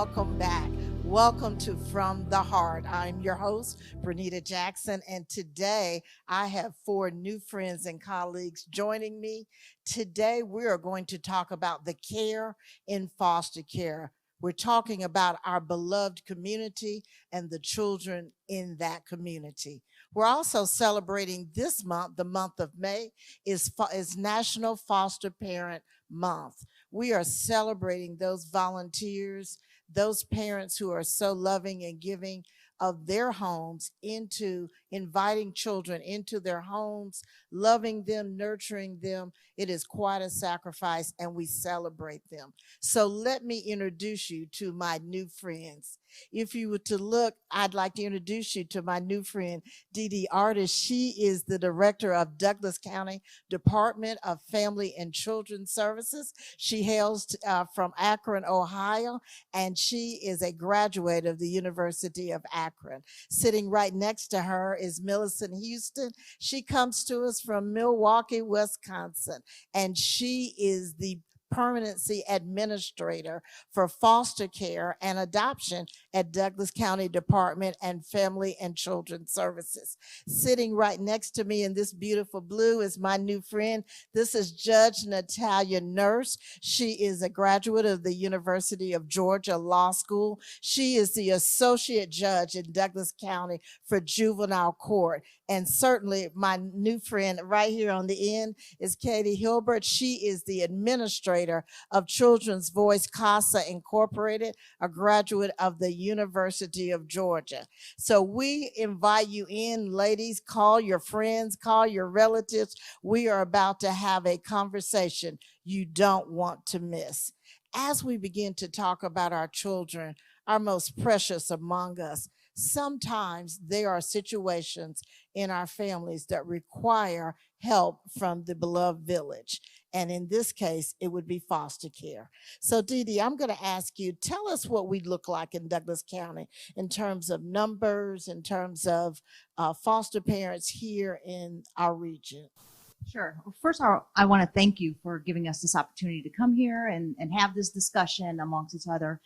welcome back. Welcome to From the Heart. I'm your host, Bernita Jackson, and today I have four new friends and colleagues joining me. Today we are going to talk about the care in foster care. We're talking about our beloved community and the children in that community. We're also celebrating this month, the month of May, is National Foster Parent Month. We are celebrating those volunteers, those parents who are so loving and giving of their homes into inviting children into their homes, loving them, nurturing them. It is quite a sacrifice, and we celebrate them. So let me introduce you to my new friends. If you were to look, I'd like to introduce you to my new friend, Dee Dee Artis. She is the director of Douglas County Department of Family and Children Services. She hails from Akron, Ohio, and she is a graduate of the University of Akron. Sitting right next to her is Millicent Houston. She comes to us from Milwaukee, Wisconsin, and she is the permanency administrator for foster care and adoption at Douglas County Department and Family and Children Services. Sitting right next to me in this beautiful blue is my new friend. This is Judge Natalia Nurse. She is a graduate of the University of Georgia Law School. She is the associate judge in Douglas County for juvenile court. And certainly my new friend right here on the end is Katie Hilbert. She is the administrator of Children's Voice CASA Incorporated, a graduate of the University of Georgia. So we invite you in, ladies. Call your friends, call your relatives. We are about to have a conversation you don't want to miss. As we begin to talk about our children, our most precious among us, sometimes there are situations in our families that require help from the beloved village. And in this case, it would be foster care. So, Dee Dee, I'm going to ask you, tell us what we look like in Douglas County in terms of numbers, in terms of foster parents here in our region. Sure. Well, first of all, I want to thank you for giving us this opportunity to come here and have this discussion amongst each other.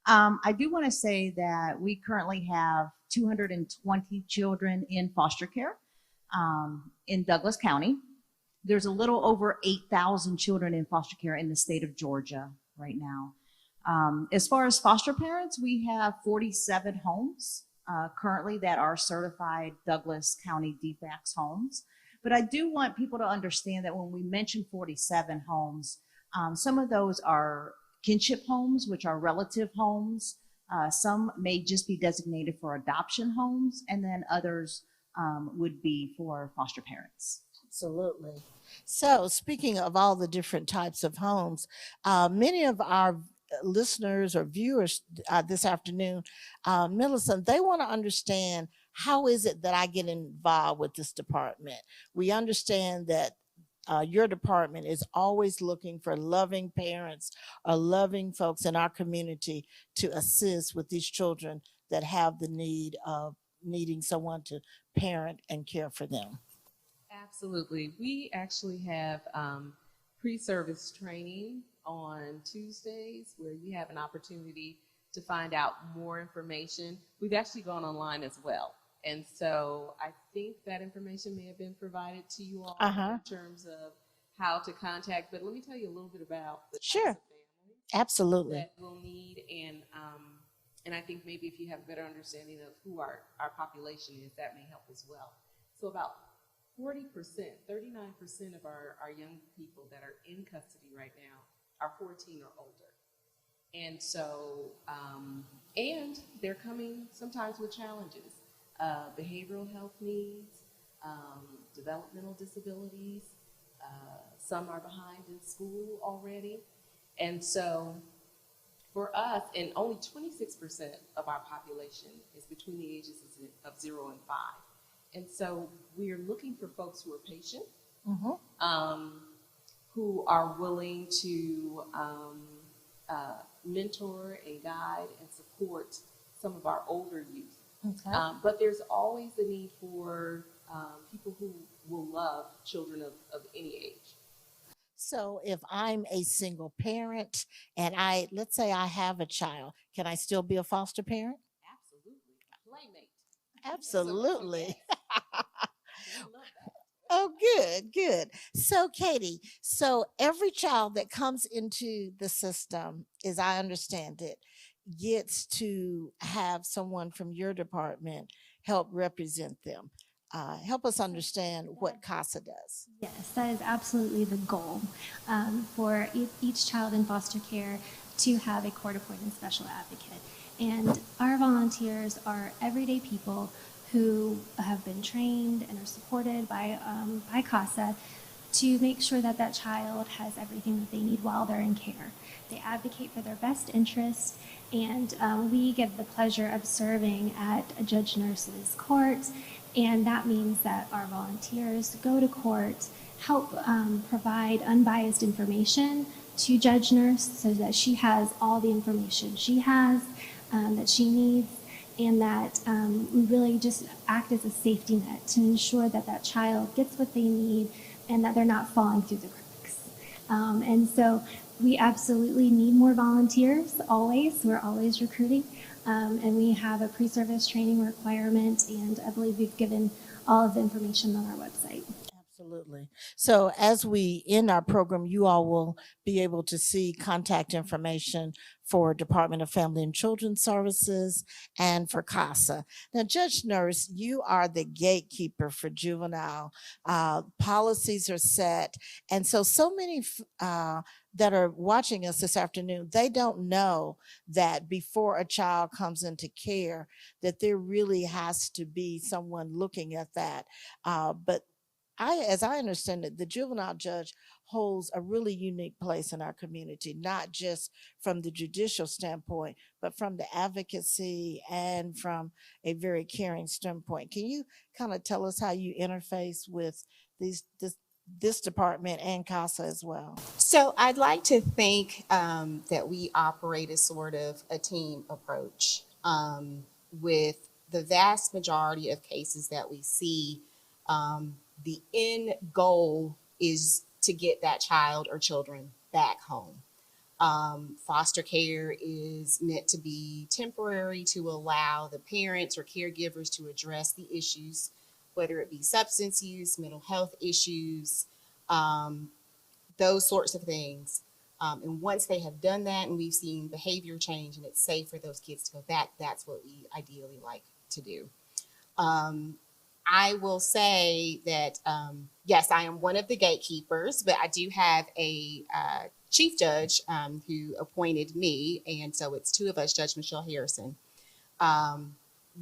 I do want to say that we currently have 220 children in foster care in Douglas County. There's a little over 8,000 children in foster care in the state of Georgia right now. As far as foster parents, we have 47 homes currently that are certified Douglas County DFACS homes. But I do want people to understand that when we mention 47 homes, some of those are kinship homes, which are relative homes. Some may just be designated for adoption homes, and then others would be for foster parents. Absolutely. So, speaking of all the different types of homes, many of our listeners or viewers this afternoon, Millicent, they want to understand how is it that I get involved with this department. We understand that your department is always looking for loving parents or loving folks in our community to assist with these children that have the need of needing someone to parent and care for them. Absolutely. We actually have pre-service training on Tuesdays where you have an opportunity to find out more information. We've actually gone online as well. And so I think that information may have been provided to you all Uh-huh. in terms of how to contact. But let me tell you a little bit about the types Sure. of families Absolutely. that we'll need. And I think maybe if you have a better understanding of who our population is, that may help as well. So about 40%, 39% of our young people that are in custody right now are 14 or older. And so, and they're coming sometimes with challenges, behavioral health needs, developmental disabilities. Some are behind in school already. And so for us, and only 26% of our population is between the ages of 0 and 5. And so we're looking for folks who are patient, Mm-hmm. who are willing to mentor and guide and support some of our older youth. Okay. But there's always the need for people who will love children of any age. So if I'm a single parent and let's say I have a child, can I still be a foster parent? Absolutely. Playmate. Absolutely. Yes. We love that. Oh, good, good. So, Katie, so every child that comes into the system, as I understand it, gets to have someone from your department help represent them. Help us understand what CASA does. Yes, that is absolutely the goal for each child in foster care to have a court-appointed special advocate. And our volunteers are everyday people who have been trained and are supported by CASA to make sure that that child has everything that they need while they're in care. They advocate for their best interests, and we get the pleasure of serving at Judge Nurse's court, and that means that our volunteers go to court, help provide unbiased information to Judge Nurse so that she has all the information she has that she needs, and that we really just act as a safety net to ensure that that child gets what they need and that they're not falling through the cracks. And so we absolutely need more volunteers, always. We're always recruiting. And we have a pre-service training requirement, and I believe we've given all of the information on our website. Absolutely. So as we end our program, you all will be able to see contact information for Department of Family and Children's Services and for CASA. Now, Judge Nurse, you are the gatekeeper for juvenile. Policies are set. And so many that are watching us this afternoon, they don't know that before a child comes into care, that there really has to be someone looking at that. But as I understand it, the juvenile judge holds a really unique place in our community, not just from the judicial standpoint, but from the advocacy and from a very caring standpoint. Can you kind of tell us how you interface with this department and CASA as well? So I'd like to think that we operate as sort of a team approach with the vast majority of cases that we see. The end goal is to get that child or children back home. Foster care is meant to be temporary to allow the parents or caregivers to address the issues, whether it be substance use, mental health issues, those sorts of things. And once they have done that and we've seen behavior change and it's safe for those kids to go back, that's what we ideally like to do. I will say that, yes, I am one of the gatekeepers, but I do have a chief judge who appointed me. And so it's two of us, Judge Michelle Harrison.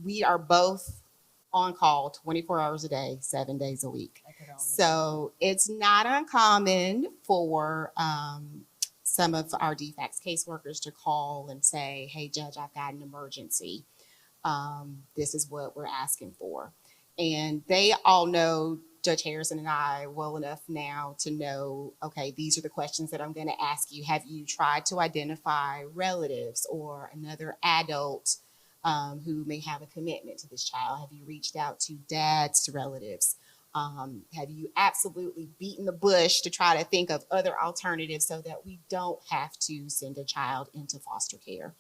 We are both on call 24 hours a day, 7 days a week. So it's not uncommon for some of our DFACS caseworkers to call and say, hey, Judge, I've got an emergency. This is what we're asking for. And they all know Judge Harrison and I well enough now to know, okay, these are the questions that I'm going to ask you. Have you tried to identify relatives or another adult who may have a commitment to this child? Have you reached out to dad's relatives? Have you absolutely beaten the bush to try to think of other alternatives so that we don't have to send a child into foster care?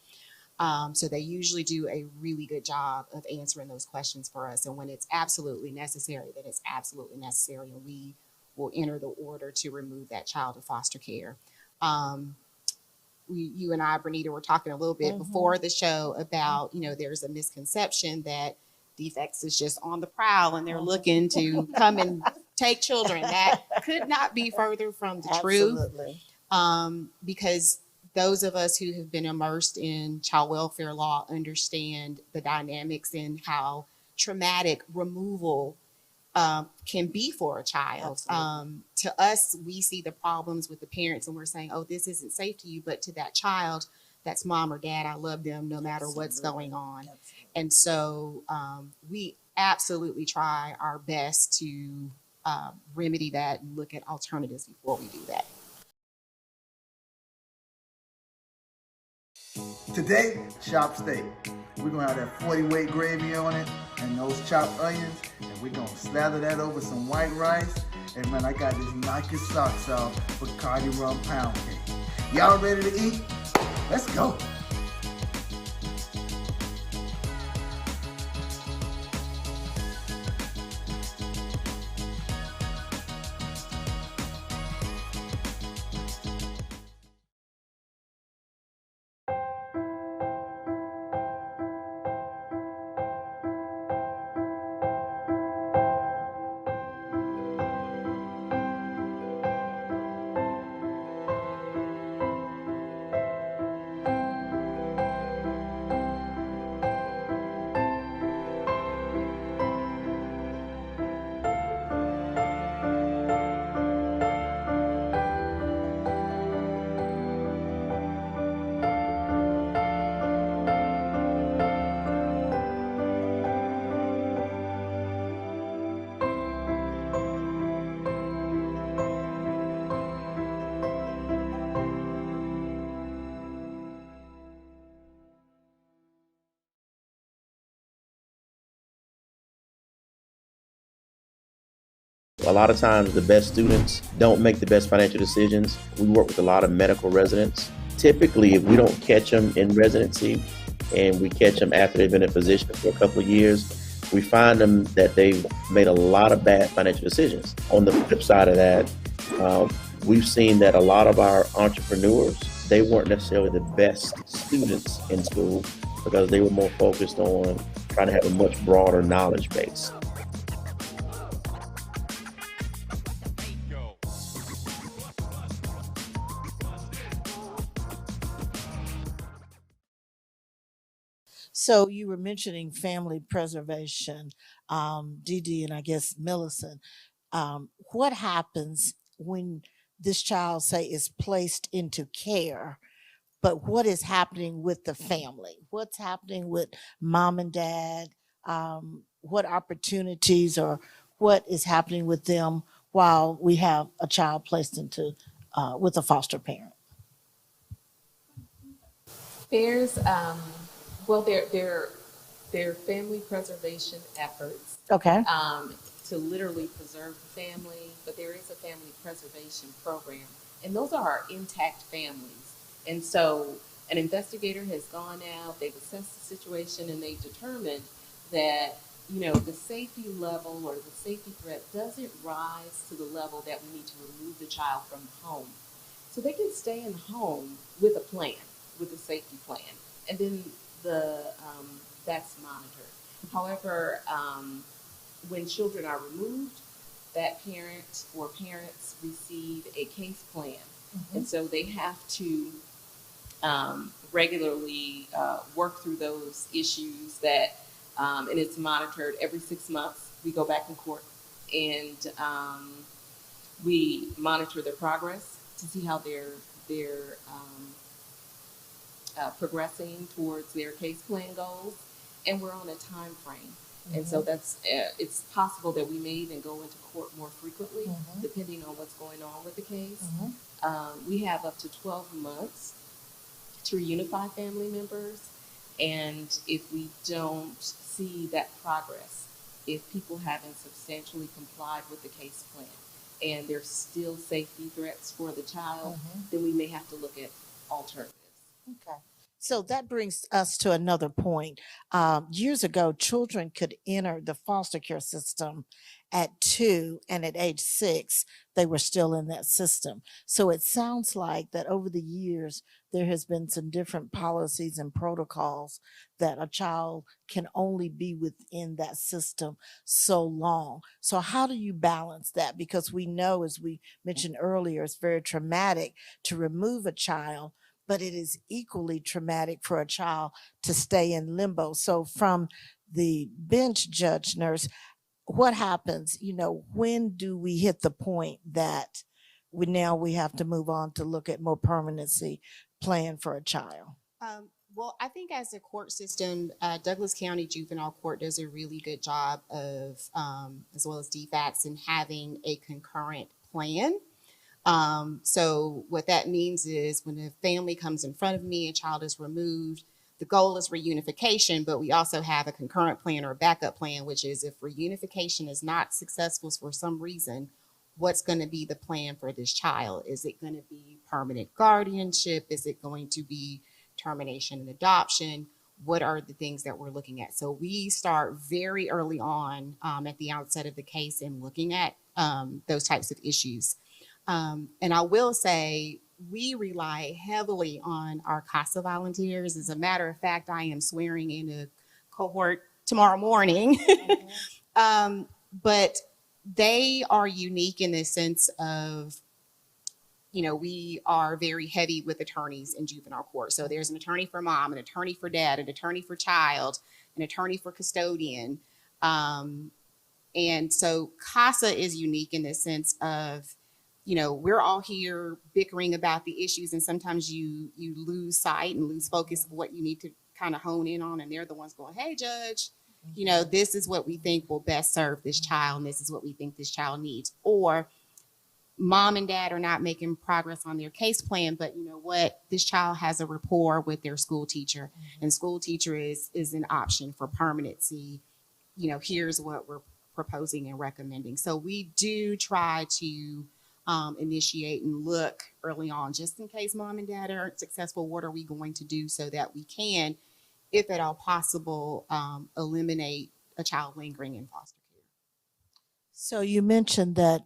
So they usually do a really good job of answering those questions for us. And when it's absolutely necessary, then it's absolutely necessary, and we will enter the order to remove that child to foster care. You and I, Bernita, were talking a little bit before the show about, there's a misconception that DFACS is just on the prowl and they're looking to come and take children. That could not be further from the truth. Because those of us who have been immersed in child welfare law understand the dynamics and how traumatic removal can be for a child. To us, we see the problems with the parents and we're saying, oh, this isn't safe to you. But to that child, that's mom or dad. I love them no matter what's going on. And so we absolutely try our best to remedy that and look at alternatives before we do that. Today, chopped steak. We're gonna have that 40 weight gravy on it and those chopped onions, and we're gonna slather that over some white rice And man, I got this Nike socks off for Cardi Rum Pound Cake. Y'all ready to eat? Let's go. A lot of times the best students don't make the best financial decisions. We work with a lot of medical residents. Typically, if we don't catch them in residency and we catch them after they've been in physician for a couple of years, we find them that they've made a lot of bad financial decisions. On the flip side of that, we've seen that a lot of our entrepreneurs, they weren't necessarily the best students in school because they were more focused on trying to have a much broader knowledge base. So you were mentioning family preservation, Dee Dee, and I guess Millicent. What happens when this child, say, is placed into care? But what is happening with the family? What's happening with mom and dad? What opportunities or what is happening with them while we have a child placed into with a foster parent? There's, well, there family preservation efforts Okay. to literally preserve the family, but there is a family preservation program, and those are our intact families. And so an investigator has gone out, they've assessed the situation, and they've determined that, you know, the safety level or the safety threat doesn't rise to the level that we need to remove the child from the home. So they can stay in the home with a plan, with a safety plan, and then that's monitored. However, when children are removed, that parent or parents receive a case plan, and so they have to regularly work through those issues that, and it's monitored every 6 months. We go back in court and we monitor their progress to see how they're progressing towards their case plan goals, and we're on a time frame. And so that's it's possible that we may even go into court more frequently, depending on what's going on with the case. We have up to 12 months to reunify family members, and if we don't see that progress, if people haven't substantially complied with the case plan and there's still safety threats for the child, then we may have to look at alternatives. Okay. So that brings us to another point. Years ago, children could enter the foster care system at 2, and at age 6, they were still in that system. So it sounds like that over the years, there has been some different policies and protocols that a child can only be within that system so long. So how do you balance that? Because we know, as we mentioned earlier, it's very traumatic to remove a child, but it is equally traumatic for a child to stay in limbo. So from the bench, Judge Nurse, what happens, you know, when do we hit the point that we have to move on to look at more permanency plan for a child? Well, I think as a court system, Douglas County Juvenile Court does a really good job of, as well as DFACS, in having a concurrent plan. So what that means is when a family comes in front of me, a child is removed, the goal is reunification, but we also have a concurrent plan or a backup plan, which is if reunification is not successful for some reason, what's going to be the plan for this child. Is it going to be permanent guardianship? Is it going to be termination and adoption? What are the things that we're looking at? So we start very early on at the outset of the case and looking at those types of issues. And I will say, we rely heavily on our CASA volunteers. As a matter of fact, I am swearing in a cohort tomorrow morning. But they are unique in the sense of, you know, we are very heavy with attorneys in juvenile court. So there's an attorney for mom, an attorney for dad, an attorney for child, an attorney for custodian. And so CASA is unique in the sense of, you know, we're all here bickering about the issues, and sometimes you lose sight and lose focus of what you need to kind of hone in on, and they're the ones going, hey, judge, you know, this is what we think will best serve this child, and this is what we think this child needs. Or mom and dad are not making progress on their case plan, but you know what, this child has a rapport with their school teacher, and school teacher is an option for permanency. You know, here's what we're proposing and recommending. So we do try to initiate and look early on, just in case mom and dad aren't successful. What are we going to do so that we can, if at all possible, eliminate a child lingering in foster care? So you mentioned that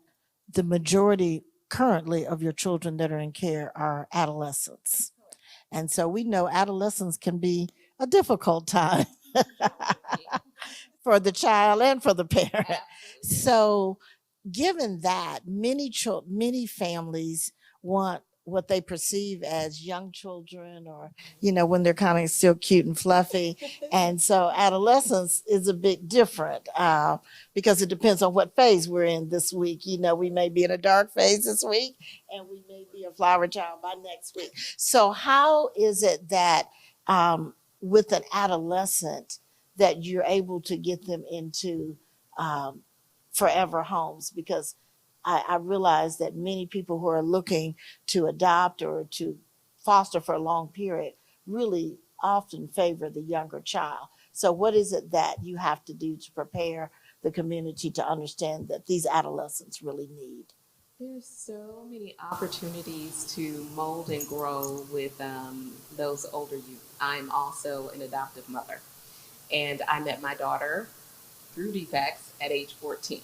the majority currently of your children that are in care are adolescents. And so we know adolescence can be a difficult time for the child and for the parent. So given that, many families want what they perceive as young children, or, you know, when they're kind of still cute and fluffy. And so adolescence is a bit different because it depends on what phase we're in this week. You know, we may be in a dark phase this week, and we may be a flower child by next week. So how is it that with an adolescent that you're able to get them into forever homes? Because I realize that many people who are looking to adopt or to foster for a long period really often favor the younger child. So what is it that you have to do to prepare the community to understand that these adolescents really need? There's so many opportunities to mold and grow with those older youth. I'm also an adoptive mother, and I met my daughter through DFACS at age 14.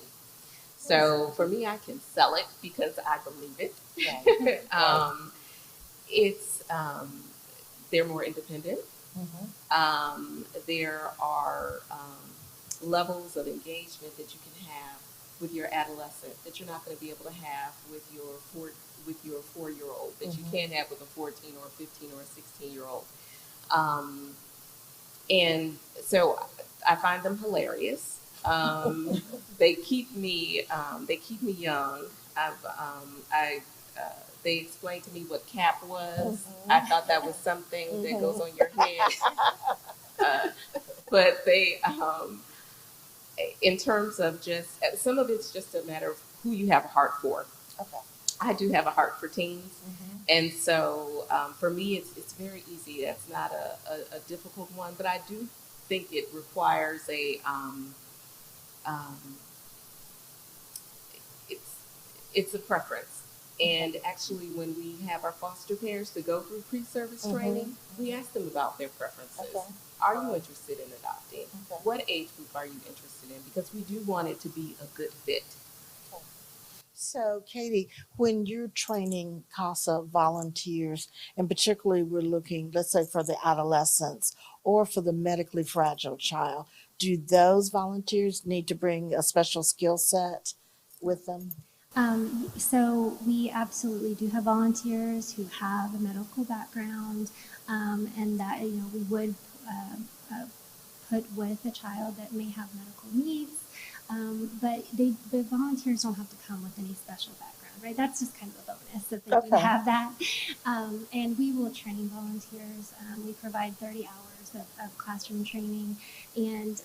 So for me, I can sell it because I believe it. Right. It's they're more independent. There are levels of engagement that you can have with your adolescent that you're not going to be able to have with your 4-year-old, that you can have with a 14 or a 15 or a 16-year-old. And so I find them hilarious. They keep me young. They explained to me what CAP was. I thought that was something that goes on your head. But they, in terms of just, some of it's just a matter of who you have a heart for. Okay. I do have a heart for teens. And so for me, it's very easy. That's not a difficult one, but I do think it requires it's a preference. And actually, when we have our foster parents to go through pre-service training, we ask them about their preferences. Okay. Are you interested in adopting? Okay. What age group are you interested in? Because we do want it to be a good fit. So, Katie, when you're training CASA volunteers, and particularly we're looking, let's say, for the adolescents or for the medically fragile child, do those volunteers need to bring a special skill set with them? So we absolutely do have volunteers who have a medical background, and that, you know, we would put with a child that may have medical needs. But the volunteers don't have to come with any special background, right? That's just kind of a bonus that they do have that. And we will train volunteers. We provide 30 hours of classroom training, and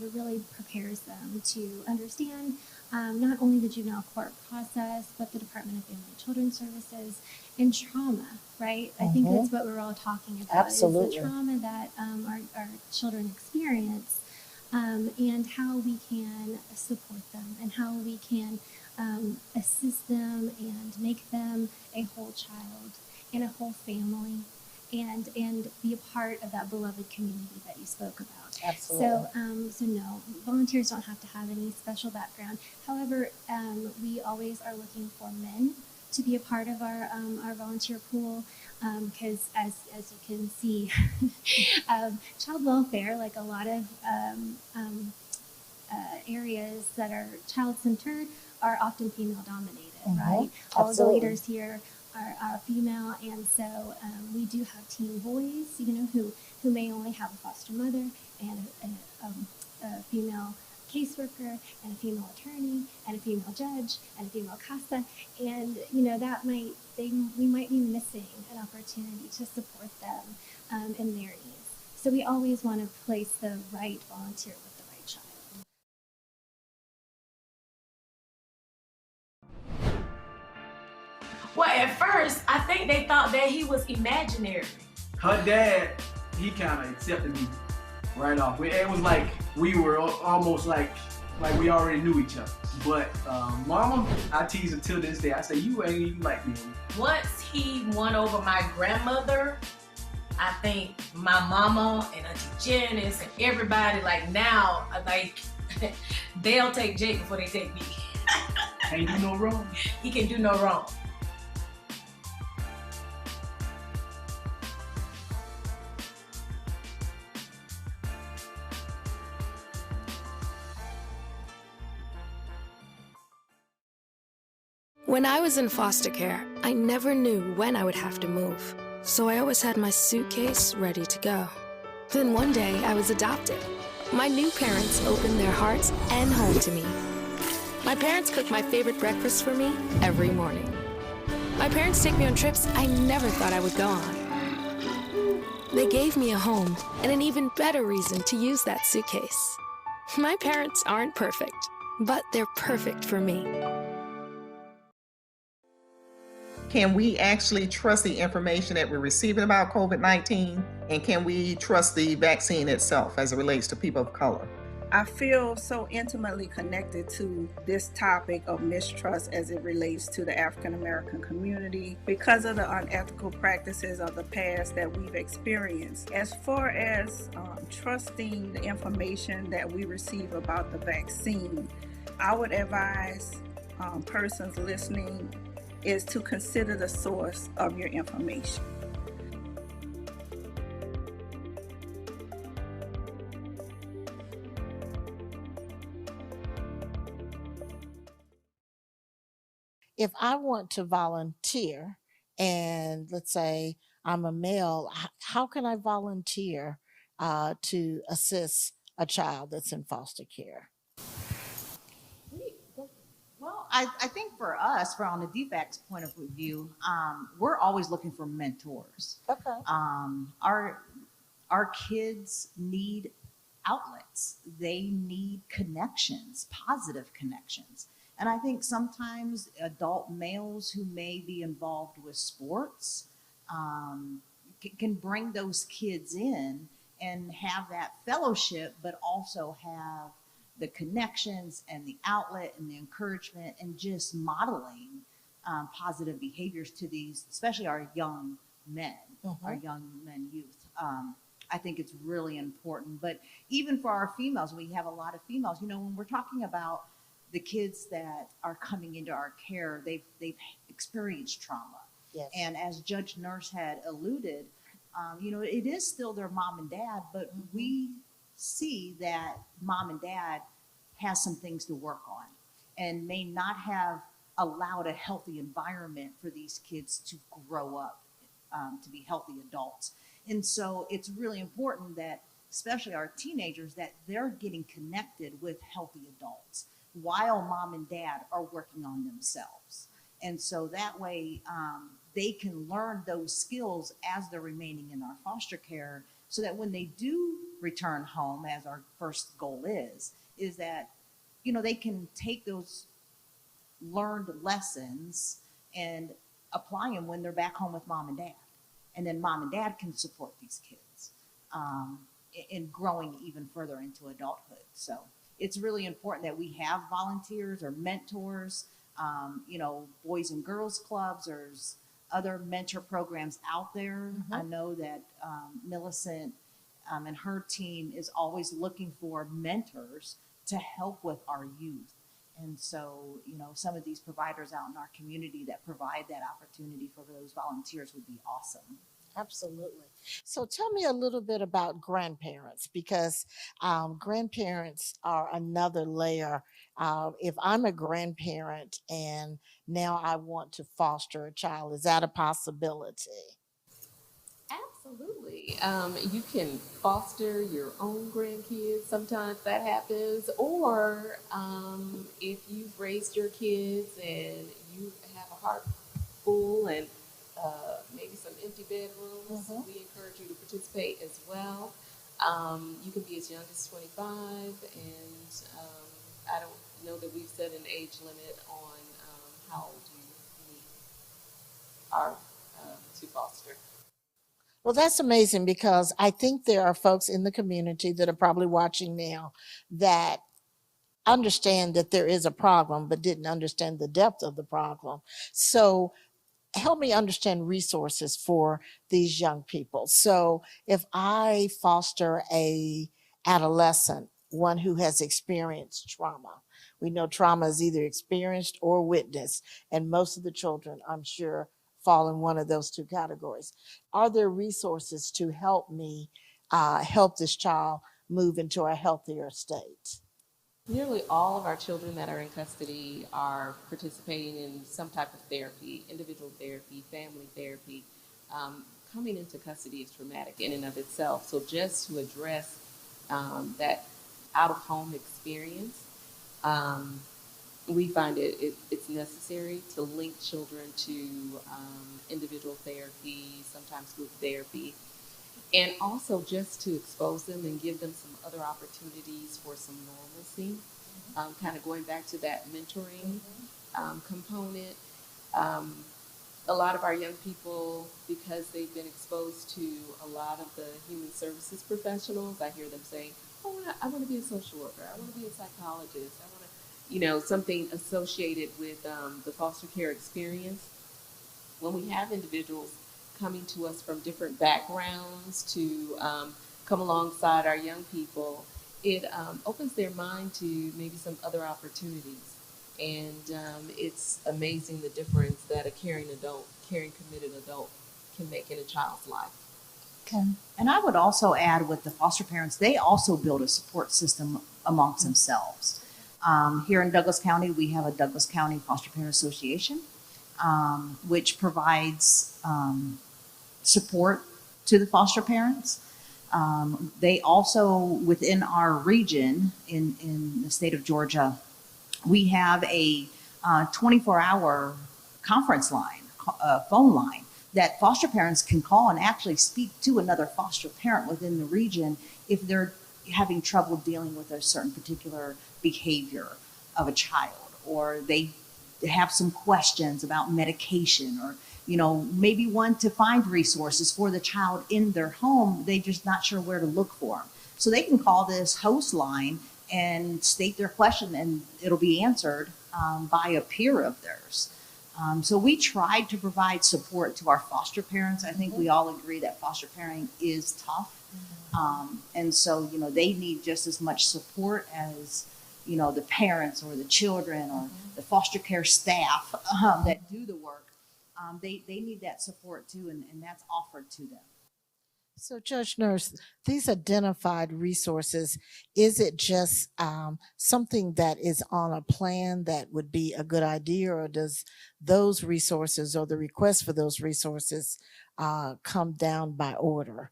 it really prepares them to understand not only the juvenile court process, but the Department of Family and Children's Services and trauma, right? I think that's what we're all talking about. Absolutely. Is the trauma that our children experience. and how we can support them and how we can assist them and make them a whole child and a whole family and be a part of that beloved community that you spoke about. Absolutely. So no, volunteers don't have to have any special background. However, we always are looking for men to be a part of our volunteer pool, because as you can see, child welfare, like a lot of areas that are child-centered, are often female-dominated, right? All of the leaders here are female, and so we do have teen boys, who may only have a foster mother and a female caseworker and a female attorney and a female judge and a female CASA, and we might be missing an opportunity to support them in their needs. So we always want to place the right volunteer with the right child. Well, at first, I think they thought that he was imaginary. Her dad, he kind of accepted me right off. It was like we were almost like we already knew each other. But Mama, I tease her till this day. I say, you ain't even like me. Once he won over my grandmother, I think my mama and Auntie Janice and everybody, now, they'll take Jake before they take me. Can't do no wrong. He can do no wrong. When I was in foster care, I never knew when I would have to move, so I always had my suitcase ready to go. Then one day, I was adopted. My new parents opened their hearts and home to me. My parents cook my favorite breakfast for me every morning. My parents take me on trips I never thought I would go on. They gave me a home and an even better reason to use that suitcase. My parents aren't perfect, but they're perfect for me. Can we actually trust the information that we're receiving about COVID-19? And can we trust the vaccine itself as it relates to people of color? I feel so intimately connected to this topic of mistrust as it relates to the African American community because of the unethical practices of the past that we've experienced. As far as trusting the information that we receive about the vaccine, I would advise persons listening is to consider the source of your information. If I want to volunteer, and let's say I'm a male, how can I volunteer to assist a child that's in foster care? Well, I think for us, from the DFAC's point of view, we're always looking for mentors. Okay. Our kids need outlets. They need connections, positive connections. And I think sometimes adult males who may be involved with sports can bring those kids in and have that fellowship, but also have the connections and the outlet and the encouragement and just modeling positive behaviors to these, especially our young men, our young men, youth. I think it's really important. But even for our females, we have a lot of females, when we're talking about the kids that are coming into our care, they've experienced trauma. Yes. And as Judge Nurse had alluded, it is still their mom and dad, but we see that mom and dad has some things to work on and may not have allowed a healthy environment for these kids to grow up to be healthy adults. And so it's really important that, especially our teenagers, that they're getting connected with healthy adults while mom and dad are working on themselves. And so that way they can learn those skills as they're remaining in our foster care, so that when they do return home, as our first goal is that, they can take those learned lessons and apply them when they're back home with mom and dad. And then mom and dad can support these kids. in growing even further into adulthood. So it's really important that we have volunteers or mentors, boys and girls clubs. There's other mentor programs out there. I know that Millicent and her team is always looking for mentors to help with our youth. And so, some of these providers out in our community that provide that opportunity for those volunteers would be awesome. Absolutely. So tell me a little bit about grandparents, because grandparents are another layer. If I'm a grandparent and now I want to foster a child, is that a possibility? Absolutely. You can foster your own grandkids. Sometimes that happens. Or if you've raised your kids and you have a heart full and maybe some empty bedrooms, we encourage you to participate as well. You can be as young as 25, and I don't know that we've set an age limit on how old you are to foster. Well, that's amazing, because I think there are folks in the community that are probably watching now that understand that there is a problem, but didn't understand the depth of the problem. So help me understand resources for these young people. So if I foster a adolescent, one who has experienced trauma, we know trauma is either experienced or witnessed, and most of the children, I'm sure, fall in one of those two categories. Are there resources to help me help this child move into a healthier state? Nearly all of our children that are in custody are participating in some type of therapy, individual therapy, family therapy. Coming into custody is traumatic in and of itself. So just to address that out-of-home experience, we find it's necessary to link children to individual therapy, sometimes group therapy, and also just to expose them and give them some other opportunities for some normalcy. Kind of going back to that mentoring component. A lot of our young people, because they've been exposed to a lot of the human services professionals, I hear them saying, oh, I want to be a social worker, I want to be a psychologist, I want to, something associated with the foster care experience. When we have individuals coming to us from different backgrounds to come alongside our young people, it opens their mind to maybe some other opportunities. And it's amazing the difference that a caring adult, caring, committed adult can make in a child's life. Okay. And I would also add, with the foster parents, they also build a support system amongst themselves. Here in Douglas County, we have a Douglas County Foster Parent Association, which provides support to the foster parents. They also, within our region in the state of Georgia, we have a 24-hour conference line, phone line, that foster parents can call and actually speak to another foster parent within the region if they're having trouble dealing with a certain particular behavior of a child, or they have some questions about medication, or maybe want to find resources for the child in their home. They're just not sure where to look for them. So they can call this host line and state their question, and it'll be answered by a peer of theirs. So we tried to provide support to our foster parents. I think we all agree that foster parenting is tough. And so, they need just as much support as, the parents or the children or the foster care staff that do the work. They need that support too, and that's offered to them. So, Judge Nurse, these identified resources, is it just something that is on a plan that would be a good idea, or does those resources or the request for those resources come down by order?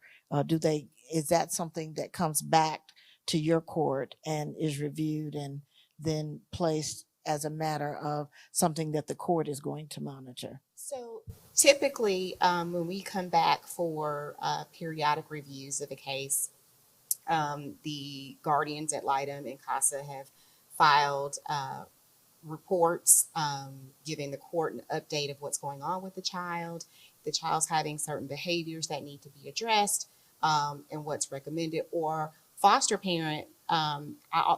Is that something that comes back to your court and is reviewed and then placed as a matter of something that the court is going to monitor? So typically, when we come back for periodic reviews of a case, the guardians ad litem and CASA have filed reports giving the court an update of what's going on with the child. The child's having certain behaviors that need to be addressed. and what's recommended, or foster parent,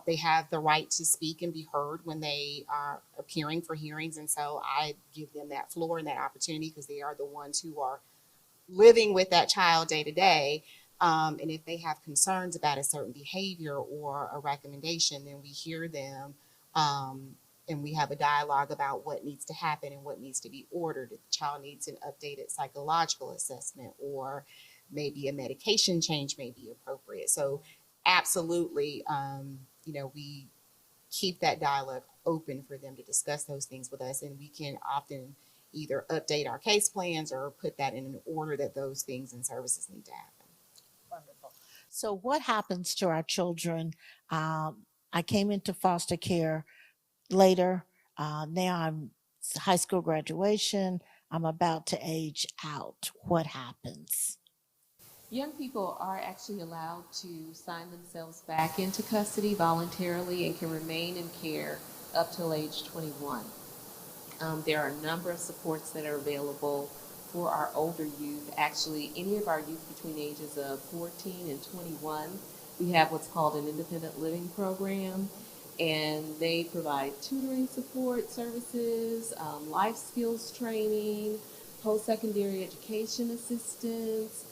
they have the right to speak and be heard when they are appearing for hearings. And so I give them that floor and that opportunity because they are the ones who are living with that child day to day. And if they have concerns about a certain behavior or a recommendation, then we hear them, and we have a dialogue about what needs to happen and what needs to be ordered. If the child needs an updated psychological assessment, or maybe a medication change may be appropriate. So absolutely, we keep that dialogue open for them to discuss those things with us, and we can often either update our case plans or put that in an order that those things and services need to happen. Wonderful. So what happens to our children? I came into foster care later. Now I'm high school graduation. I'm about to age out. What happens? Young people are actually allowed to sign themselves back into custody voluntarily and can remain in care up till age 21. There are a number of supports that are available for our older youth. Actually, any of our youth between the ages of 14 and 21, we have what's called an independent living program, and they provide tutoring support services, life skills training, post-secondary education assistance.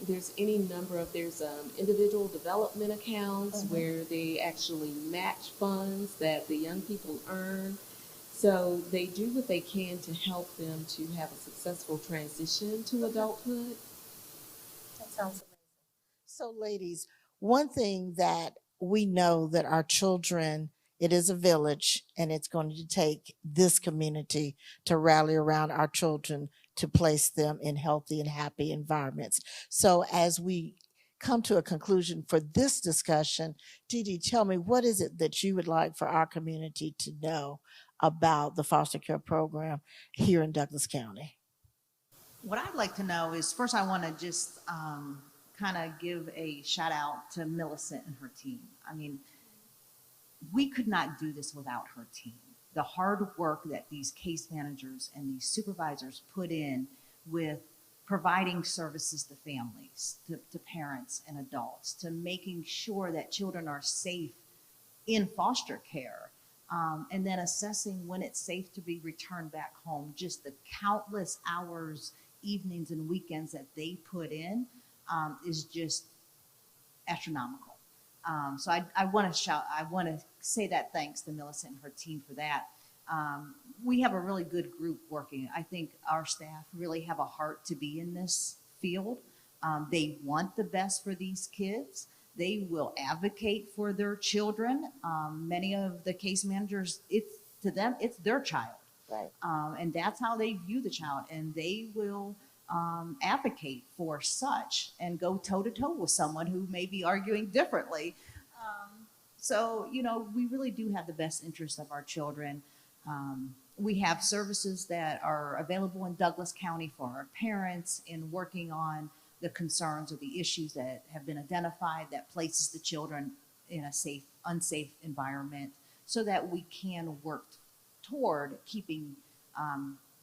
There's any number of, there's individual development accounts where they actually match funds that the young people earn. So they do what they can to help them to have a successful transition to adulthood. That sounds amazing. So ladies, one thing that we know that our children, it is a village, and it's going to take this community to rally around our children to place them in healthy and happy environments. So as we come to a conclusion for this discussion, Dee Dee, tell me, what is it that you would like for our community to know about the foster care program here in Douglas County? What I'd like to know is, first I want to just kind of give a shout out to Millicent and her team. I mean, we could not do this without her team. The hard work that these case managers and these supervisors put in with providing services to families, to parents and adults, to making sure that children are safe in foster care, and then assessing when it's safe to be returned back home. Just the countless hours, evenings and weekends that they put in is just astronomical. So I want to say that thanks to Millicent and her team for that. We have a really good group working. I think our staff really have a heart to be in this field. They want the best for these kids. They will advocate for their children. Many of the case managers, to them, it's their child. Right. And that's how they view the child. And they will advocate for such and go toe-to-toe with someone who may be arguing differently. So, we really do have the best interests of our children. We have services that are available in Douglas County for our parents in working on the concerns or the issues that have been identified that places the children in a unsafe environment, so that we can work toward keeping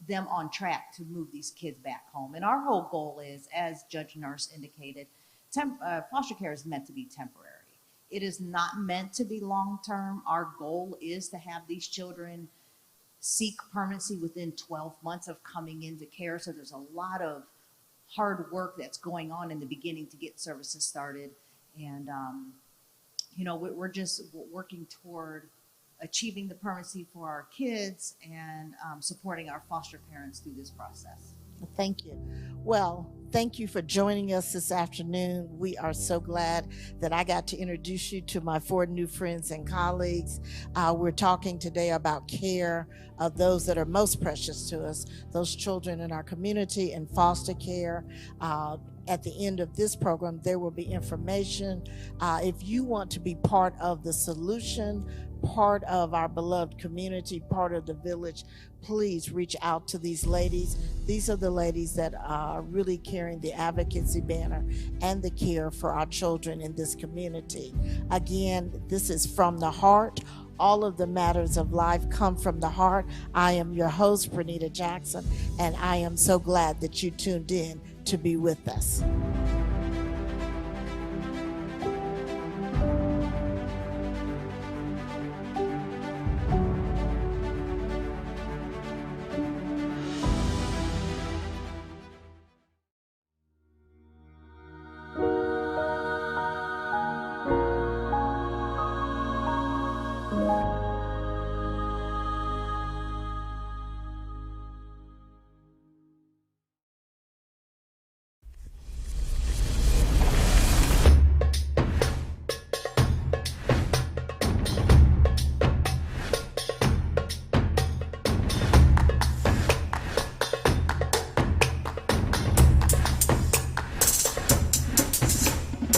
them on track to move these kids back home. And our whole goal is, as Judge Nurse indicated, foster care is meant to be temporary. It is not meant to be long-term. Our goal is to have these children seek permanency within 12 months of coming into care. So there's a lot of hard work that's going on in the beginning to get services started. And, we're just working toward achieving the permanency for our kids and supporting our foster parents through this process. Thank you. Well, thank you for joining us this afternoon. We are so glad that I got to introduce you to my 4 new friends and colleagues. We're talking today about care of those that are most precious to us, those children in our community in foster care. At the end of this program, there will be information. If you want to be part of the solution, part of our beloved community, part of the village, please reach out to these ladies. These are the ladies that are really carrying the advocacy banner and the care for our children in this community. Again, this is From the Heart. All of the matters of life come from the heart. I am your host, Pranita Jackson, and I am so glad that you tuned in to be with us.